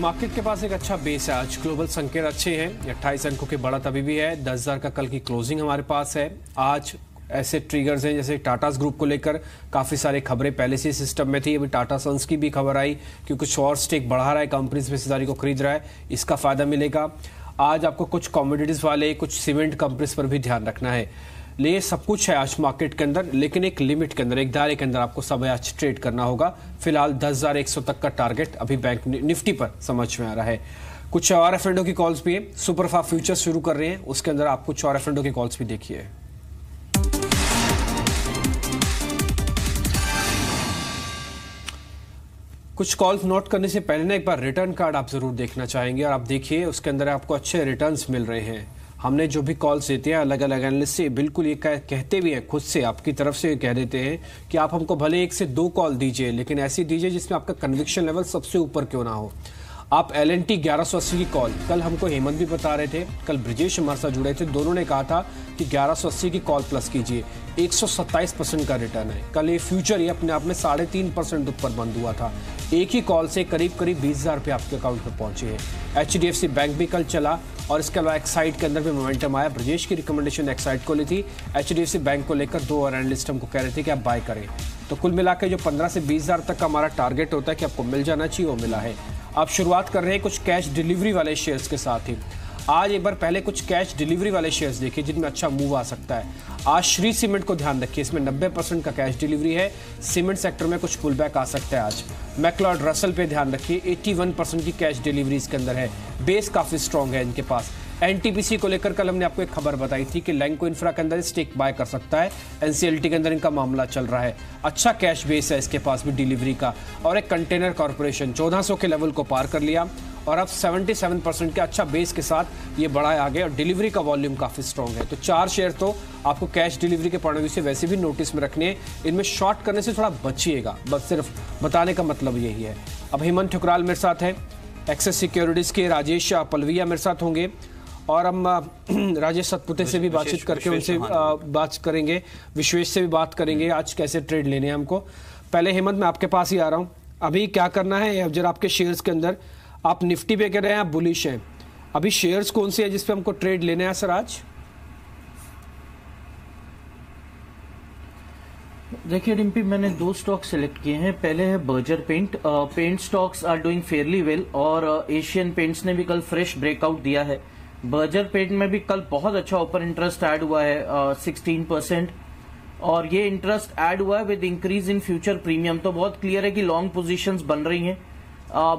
Market के पास एक अच्छा बेस है। आज ग्लोबल संकेत अच्छे हैं, 28 अंकों की बढ़त अभी भी है। 10,000 का कल की क्लोजिंग हमारे पास है। आज ऐसे ट्रिगर्स हैं जैसे टाटा ग्रुप को लेकर काफी सारी खबरें पहले से सिस्टम में थी। अभी टाटा सन्स की भी खबर आई कि कुछ और स्टेक बढ़ा रहा है, कंपनीज में हिस्सेदारी को खरीद रहा है, इसका फायदा मिलेगा। आज आपको कुछ कमोडिटीज वाले, कुछ सीमेंट कंपनीज पर भी ध्यान रखना है। ये सब कुछ है आज मार्केट के अंदर, लेकिन एक लिमिट के अंदर, एक दायरे के अंदर आपको सब आज ट्रेड करना होगा। फिलहाल 10,100 तक का टारगेट अभी बैंक निफ्टी पर समझ में आ रहा है। कुछ और एफ&ओ की कॉल्स भी है। सुपरफास्ट फ्यूचर्स शुरू कर रहे हैं, उसके अंदर आप कुछ और एफ&ओ की कॉल्स भी देखिए। कुछ कॉल्स नोट करने से पहले ना एक बार रिटर्न कार्ड आप जरूर देखना चाहेंगे, और आप देखिए उसके अंदर आपको अच्छे रिटर्न्स मिल रहे हैं। हमने जो भी कॉल्स देते हैं अलग अलग एनालिस्ट से, बिल्कुल ये कहते भी हैं, खुद से आपकी तरफ से कह देते हैं कि आप हमको भले 1 से 2 कॉल दीजिए, लेकिन ऐसी दीजिए जिसमें आपका कन्विक्शन लेवल सबसे ऊपर क्यों ना हो। आप L&T 1180 की कॉल, कल हमको हेमंत भी बता रहे थे, कल ब्रिजेश हमारे साथ जुड़े थे, दोनों ने कहा था कि 1180 की कॉल प्लस कीजिए। 127% का रिटर्न है। कल ये फ्यूचर ये अपने आप में 3.5% ऊपर बंद हुआ था। एक ही कॉल से करीब 20,000 रुपये आपके अकाउंट में पहुंचे हैं। HDFC बैंक भी कल चला, और इसके अलावा एक्साइड के अंदर भी मोमेंटम आया। ब्रिजेश की रिकमेंडेशन एक्साइड को ली थी। HDFC बैंक को लेकर 2 और एनालिस्ट हमको कह रहे थे कि आप बाय करें। तो कुल मिलाकर जो 15 से 20,000 तक का हमारा टारगेट होता है कि आपको मिल जाना चाहिए, वो मिला है। आप शुरुआत कर रहे हैं कुछ कैश डिलीवरी वाले शेयर्स के साथ ही। आज एक बार पहले कुछ कैश डिलीवरी वाले शेयर्स देखिए जिनमें अच्छा मूव आ सकता है। आज श्री सीमेंट को ध्यान रखिए, इसमें 90% का कैश डिलीवरी है। सीमेंट सेक्टर में कुछ पुल बैक आ सकता है आज। मैक्लोड रसल पे ध्यान रखिए, 81% की कैश डिलीवरी इसके अंदर है। बेस काफी स्ट्रॉन्ग है इनके पास। NTPC को लेकर कल हमने आपको एक खबर बताई थी कि लैंको इंफ्रा के अंदर स्टेक बाय कर सकता है। NCLT के अंदर इनका मामला चल रहा है। अच्छा कैश बेस है इसके पास भी डिलीवरी का। और एक कंटेनर कॉर्पोरेशन 1400 के लेवल को पार कर लिया, और अब 77% के अच्छा बेस के साथ ये बढ़ा आगे, और डिलीवरी का वॉल्यूम काफी स्ट्रॉन्ग है। तो 4 शेयर तो आपको कैश डिलीवरी के पॉइंट ऑफ व्यू से वैसे भी नोटिस में रखने हैं। इनमें शॉर्ट करने से थोड़ा बचिएगा, बस सिर्फ बताने का मतलब यही है। अब हेमंत ठुकराल मेरे साथ है, एक्सेस सिक्योरिटीज के राजेश पलविया मेरे साथ होंगे, और हम राजेश सतपुते से भी बातचीत करके उनसे बात करेंगे, विश्वेश से भी बात करेंगे आज कैसे ट्रेड लेने हैं हमको। पहले हेमंत मैं आपके पास ही आ रहा हूँ, अभी क्या करना है जरा आपके शेयर्स के अंदर? आप निफ्टी पे कह रहे हैं आप बुलिश हैं, अभी शेयर्स कौन से हैं जिस पे हमको ट्रेड लेने हैं सर आज? देखिए डिम्पी, मैंने 2 स्टॉक सेलेक्ट किए हैं। पहले है Berger paint. Paint stocks are doing fairly well, और एशियन पेंट्स ने भी कल फ्रेश ब्रेकआउट दिया है। बर्जर पेंट में भी कल बहुत अच्छा ओपन इंटरेस्ट ऐड हुआ है, 16%, और ये इंटरेस्ट ऐड हुआ है with increase in future premium. तो बहुत क्लियर है कि लॉन्ग पोजीशंस बन रही हैं।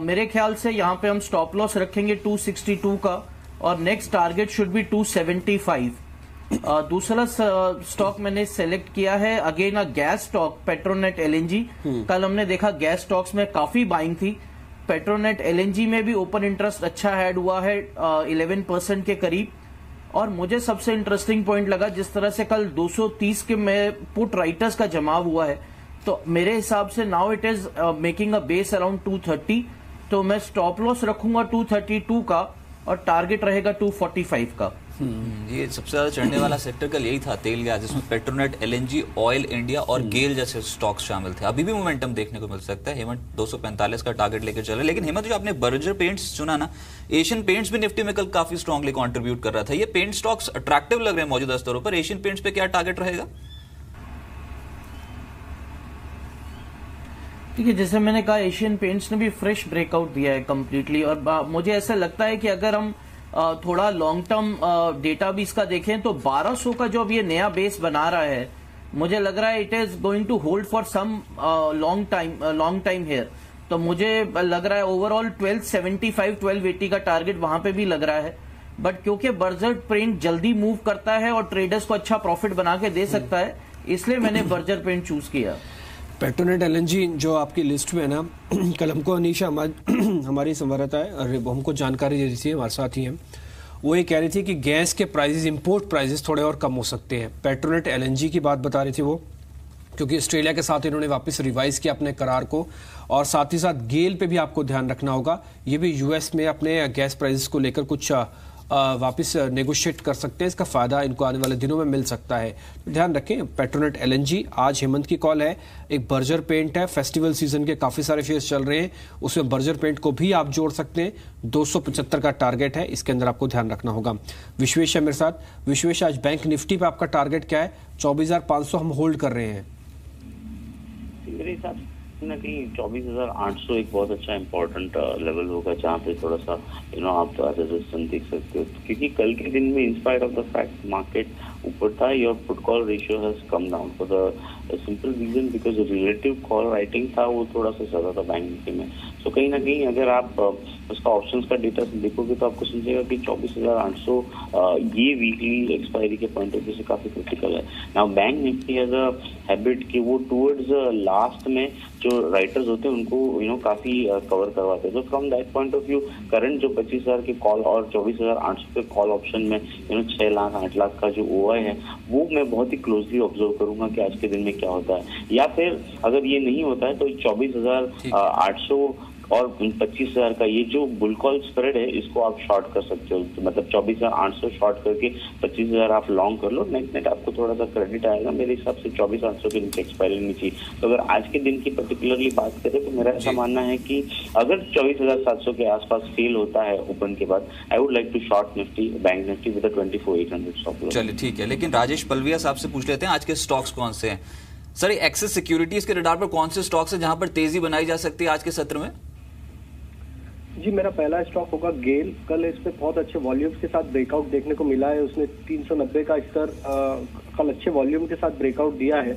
मेरे ख्याल से यहाँ पे हम स्टॉप लॉस रखेंगे 262 का, और नेक्स्ट टारगेट शुड बी 275। दूसरा स्टॉक मैंने सेलेक्ट किया है again a gas stock, Petronet LNG। कल हमने देखा गैस स्टॉक्स में काफी बाइंग थी। पेट्रोनेट LNG में भी ओपन इंटरेस्ट अच्छा ऐड हुआ है 11% के करीब। और मुझे सबसे इंटरेस्टिंग पॉइंट लगा जिस तरह से कल 230 के में पुट राइटर्स का जमाव हुआ है, तो मेरे हिसाब से now it is making a base around 230। तो मैं स्टॉप लॉस रखूंगा 232 का, और टारगेट रहेगा 245 का। ये सबसे ज्यादा चढ़ने वाला सेक्टर कल यही था, तेल गैस, जिसमें पेट्रोनेट LNG, ऑयल इंडिया और गेल जैसे स्टॉक्स शामिल थे। अभी भी मोमेंटम देखने को मिल सकता है। हेमंत 245 का टारगेट लेकर चल रहे हैं। लेकिन हेमंत, जो आपने बर्जर पेंट्स चुना ना, एशियन पेंट्स भी निफ्टी में कल काफी स्ट्रांगली कंट्रीब्यूट कर रहा था। ये पेंट स्टॉक्स अट्रैक्टिव लग रहे हैं मौजूदा स्तरों पर। एशियन पेंट्स पे क्या टारगेट रहेगा? ठीक है, जैसे मैंने कहा एशियन पेंट्स ने भी फ्रेश ब्रेकआउट दिया है कंप्लीटली, और मुझे ऐसा लगता है कि अगर हम थोड़ा लॉन्ग टर्म डेटा भी इसका देखें तो 1200 का जो अब ये नया बेस बना रहा है, मुझे लग रहा है it is going to hold for some long time here. तो मुझे लग रहा है ओवरऑल 1275 1280 का टारगेट वहां पे भी लग रहा है। बट क्योंकि बर्जर पेंट जल्दी मूव करता है और ट्रेडर्स को अच्छा प्रॉफिट बना के दे सकता है, इसलिए मैंने बर्जर पेंट चूज किया। पेट्रोनेट LNG जो आपकी लिस्ट में है ना, कल हमको अनीशा हमारी संवाददाता है, वो हमको जानकारी दे रही थी, हमारे साथ ही हैं, वो ये कह रही थी कि गैस के प्राइसेस, इंपोर्ट प्राइसेस थोड़े और कम हो सकते हैं। पेट्रोनेट LNG की बात बता रही थी वो, क्योंकि ऑस्ट्रेलिया के साथ इन्होंने वापस रिवाइज किया अपने करार को, और साथ ही साथ गेल पे भी आपको ध्यान रखना होगा। ये भी US में अपने गैस प्राइसेस को लेकर कुछ वापस नेगोशिएट कर सकते हैं। इसका फायदा इनको आने वाले दिनों में मिल सकता है। तो ध्यान रखें, पेट्रोनेट एलएनजी, आज हेमंत की कॉल है। एक बर्जर पेंट है, फेस्टिवल सीजन के काफी सारे शेयर्स चल रहे हैं, उसमें बर्जर पेंट को भी आप जोड़ सकते हैं। 275 का टारगेट है, इसके अंदर आपको ध्यान रखना होगा। विश्वेश है मेरे साथ। विश्वेश, आज बैंक निफ्टी पे आपका टारगेट क्या है? 24,500 हम होल्ड कर रहे हैं। मेरे हिसाब से ना कहीं 24,800 एक बहुत अच्छा इंपॉर्टेंट लेवल होगा, जहाँ पे थोड़ा सा आप रेजिस्टेंस देख सकते हो, क्योंकि कल के दिन में inspire of the fact market ऊपर था, your put call ratio has come down for the simple reason because relative call writing था वो थोड़ा सा ज्यादा था बैंक निफ्टी में। तो कहीं ना कहीं अगर आप उसका ऑप्शंस का डेटा देखोगे तो आपको समझेगा कि 24,800 ये वीकली एक्सपायरी के पॉइंट ऑफ व्यू से काफी क्रिटिकल है। Now bank Nifty has a habit कि वो टुवर्ड्स लास्ट में जो राइटर्स होते हैं उनको काफी कवर करवाते हैं। तो from that point of view current जो 25,000 के कॉल और 24,800 के कॉल ऑप्शन में 6 लाख 8 लाख का जो ओआई है वो मैं बहुत ही क्लोजली ऑब्जर्व करूंगा कि आज के दिन में क्या होता है। या फिर अगर ये नहीं होता है तो 24,800 और 25,000 का ये जो बुल कॉल स्प्रेड है इसको आप शॉर्ट कर सकते हो। तो मतलब 24,800 शॉर्ट करके 25,000 आप लॉन्ग कर लो, नेट आपको थोड़ा सा क्रेडिट आएगा। मेरे हिसाब से 24,800 के नीचे एक्सपायरी नहीं चाहिए। तो अगर आज के दिन की पर्टिकुलरली बात करें तो मेरा ऐसा मानना है कि अगर 24,700 के आसपास फेल होता है ओपन के बाद, I would like to short Nifty, bank Nifty with 24,800 stop loss. चलिए ठीक है, लेकिन राजेश पलविया साहब से पूछ लेते हैं आज के स्टॉक्स कौन से हैं। सर, एक्सिस सिक्योरिटीज के रडार पर कौन से स्टॉक्स हैं जहां पर तेजी बनाई जा सकती है आज के सत्र में? जी, मेरा पहला स्टॉक होगा गेल। कल इस पे बहुत अच्छे वॉल्यूम्स के साथ ब्रेकआउट देखने को मिला है। उसने 390 का स्तर कल अच्छे वॉल्यूम के साथ ब्रेकआउट दिया है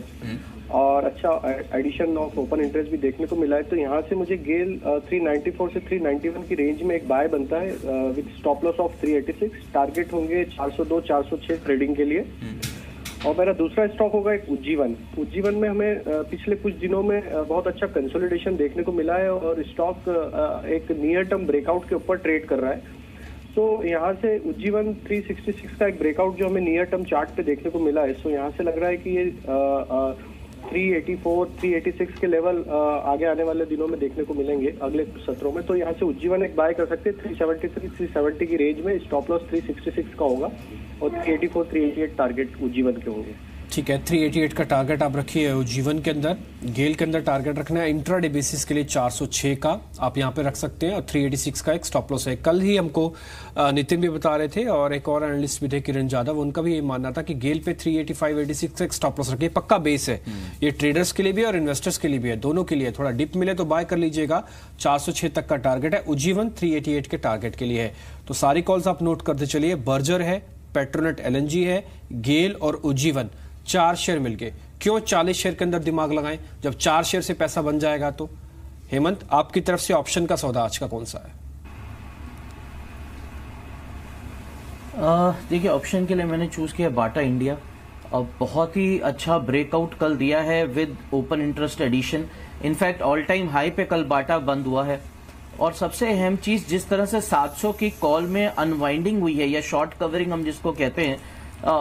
और अच्छा एडिशन ऑफ ओपन इंटरेस्ट भी देखने को मिला है। तो यहाँ से मुझे गेल 394 से 391 की रेंज में एक बाय बनता है with stop loss of 386। Target होंगे 402 406 ट्रेडिंग के लिए। और मेरा दूसरा स्टॉक होगा एक उज्जीवन। उज्जीवन में हमें पिछले कुछ दिनों में बहुत अच्छा कंसोलिडेशन देखने को मिला है और स्टॉक एक नियर टर्म ब्रेकआउट के ऊपर ट्रेड कर रहा है। तो यहाँ से उज्जीवन 366 का एक ब्रेकआउट जो हमें नियर टर्म चार्ट पे देखने को मिला है, सो यहाँ से लग रहा है कि ये 384 386 के लेवल आगे आने वाले दिनों में देखने को मिलेंगे अगले सत्रों में। तो यहाँ से उज्जीवन एक बाय कर सकते हैं 373 370 की रेंज में। स्टॉप लॉस 366 का होगा और 384 388 टारगेट उज्जीवन के होंगे। ठीक है, 388 का टारगेट आप रखिए उज्जीवन के अंदर। गेल के अंदर टारगेट रखना है इंट्राडे बेसिस के लिए 406 का आप यहाँ पे रख सकते हैं और 386 का एक स्टॉप लॉस है। कल ही हमको नितिन भी बता रहे थे और एक और एनालिस्ट भी थे किरण यादव, उनका भी ये मानना था कि गेल पे 385 86 का एक स्टॉप लॉस रखिए। पक्का बेस है ये, ट्रेडर्स के लिए भी और इन्वेस्टर्स के लिए भी है, दोनों के लिए। थोड़ा डिप मिले तो बाय कर लीजिएगा। 406 तक का टारगेट है। उज्जीवन 388 के टारगेट के लिए है। तो सारी कॉल्स आप नोट करते चलिए। बर्जर है, पेट्रोनेट एलएनजी है, गेल और उज्जीवन, 4 शेयर मिलके। क्यों 40 शेयर के अंदर दिमाग लगाएं जब 4 शेयर से पैसा बन जाएगा? तो हेमंत, आपकी तरफ से ऑप्शन का सौदा आज का कौन सा है? देखिए, ऑप्शन के लिए मैंने चूज किया बाटा इंडिया। अब बहुत ही अच्छा ब्रेकआउट कल दिया है with open interest addition. In fact all time high पे कल बाटा बंद हुआ है। और सबसे अहम चीज, जिस तरह से 700 की कॉल में अनवाइंडिंग हुई है या शॉर्ट कवरिंग हम जिसको कहते हैं,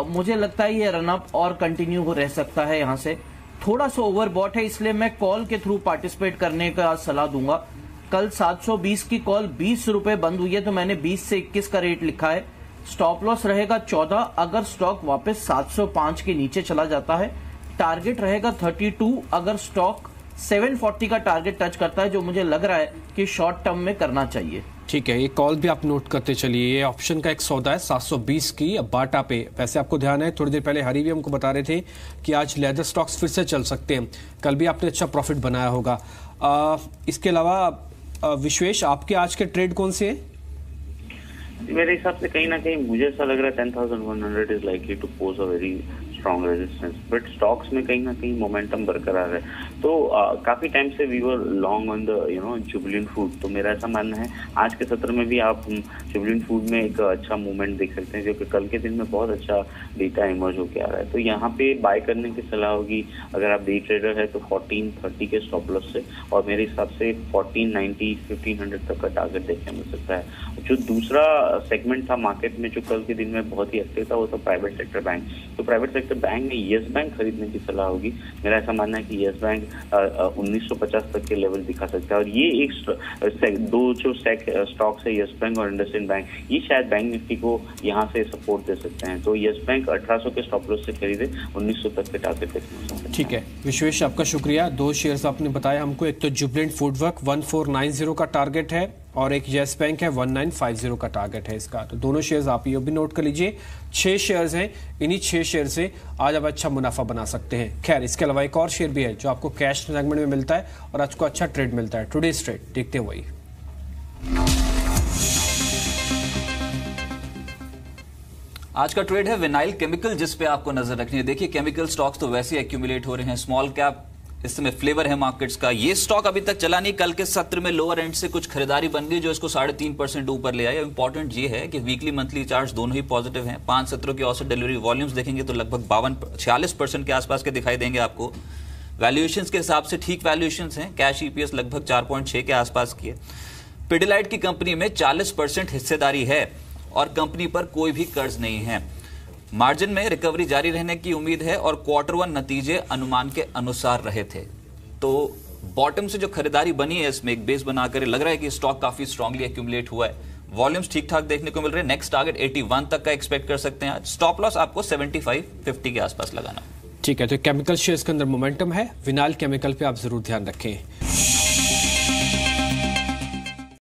मुझे लगता है ये रनअप और कंटिन्यू हो रह सकता है। यहाँ से थोड़ा सा ओवरबॉट है, इसलिए मैं कॉल के थ्रू पार्टिसिपेट करने का सलाह दूंगा। कल 720 की कॉल 20 रुपए बंद हुई है, तो मैंने 20 से 21 का रेट लिखा है। स्टॉप लॉस रहेगा 14 अगर स्टॉक वापस 705 के नीचे चला जाता है। टारगेट रहेगा 32 अगर स्टॉक 740 का टारगेट टच करता है, जो मुझे लग रहा है कि शॉर्ट टर्म में करना चाहिए। ठीक है, ये कॉल भी आप नोट करते चलिए। ये ऑप्शन का एक सौदा है 720 की बाटा पे। वैसे आपको ध्यान है, थोड़ी देर पहले हरी भी हमको बता रहे थे कि आज लेदर स्टॉक्स फिर से चल सकते हैं। कल भी आपने अच्छा प्रॉफिट बनाया होगा। इसके अलावा विश्वेश, आपके आज के ट्रेड कौन से हैं? मेरे हिसाब से कहीं ना कहीं मुझे ऐसा लग रहा है 10,100 is likely to pose a very strong resistance, but stocks में कहीं ना कहीं मोमेंटम बरकरार है। तो काफी टाइम से we were long on the Jubilant Food. तो मेरा ऐसा मानना है आज के सत्र में भी आप जुबिलेंट फूड में एक अच्छा मूवमेंट देख सकते हैं, जो कि कल के दिन में बहुत अच्छा डेटा इमर्ज होकर आ रहा है। तो यहाँ पे बाय करने की सलाह होगी अगर आप डे ट्रेडर है तो 1430 के स्टॉप लॉस से, और मेरे हिसाब से 1490 1500 तक का टारगेट देखने मिल सकता है। जो दूसरा सेगमेंट था मार्केट में जो कल के दिन में बहुत ही एक्टिव था, वो था प्राइवेट सेक्टर बैंक। तो प्राइवेट सेक्टर बैंक में येस बैंक खरीदने की सलाह होगी। मेरा ऐसा मानना है कि येस बैंक 1950 तक के लेवल दिखा सकता है। और ये एक दो जो स्टॉक्स है, यस बैंक और इंडसइंड बैंक, ये शायद बैंक निफ्टी को यहाँ से सपोर्ट दे सकते हैं। तो यस बैंक 1800 के स्टॉप लॉस से खरीदे, 1900 तक के टारगेट देखना। ठीक है विश्वेश, आपका शुक्रिया। दो शेयर्स आपने बताया हमको, एक तो जुबलेंट फूडवर्क 1490 का टारगेट है और एक यस बैंक है 1950 का टारगेट है इसका। तो दोनों शेयर्स आप ये भी नोट कर लीजिए। 6 शेयर्स हैं, इन्हीं 6 शेयर से आज आप अच्छा मुनाफा बना सकते हैं। खैर इसके अलावा एक और शेयर भी है जो आपको कैश सेगमेंट में मिलता है और आज को अच्छा ट्रेड मिलता है, टुडेज ट्रेड। देखते हैं वही। आज का ट्रेड है विनाइल केमिकल, जिस पे आपको नजर रखनी है। देखिए केमिकल स्टॉक्स तो वैसे ही एक्यूमुलेट हो रहे हैं, स्मॉल कैप इस समय फ्लेवर है मार्केट्स का। ये स्टॉक अभी तक चला नहीं, कल के सत्र में लोअर एंड से कुछ खरीदारी बन गई जो इसको 3.5% ऊपर ले आया। इंपॉर्टेंट ये है कि वीकली मंथली चार्ट्स दोनों ही पॉजिटिव हैं। 5 सत्रों की औसत डिलीवरी वॉल्यूम्स देखेंगे तो लगभग 46% के आसपास के दिखाई देंगे आपको। वैल्यूएशंस के हिसाब से ठीक वैल्यूएशंस हैं, कैश ईपीएस लगभग 4.6 के आसपास की है। पिडिलाइट की कंपनी में 40% हिस्सेदारी है और कंपनी पर कोई भी कर्ज नहीं है। मार्जिन में रिकवरी जारी रहने की उम्मीद है और Q1 नतीजे अनुमान के अनुसार रहे थे। तो बॉटम से जो खरीदारी बनी है इसमें एक बेस बनाकर लग रहा है कि स्टॉक काफी स्ट्रांगली एक्यूमुलेट हुआ है। वॉल्यूम्स ठीक ठाक देखने को मिल रहे हैं। नेक्स्ट टारगेट 81 तक का एक्सपेक्ट कर सकते हैं। स्टॉप लॉस आपको 75-50 के आसपास लगाना। ठीक है, तो केमिकल शेयर्स के अंदर मोमेंटम है, विनाइल केमिकल पे आप जरूर ध्यान रखें।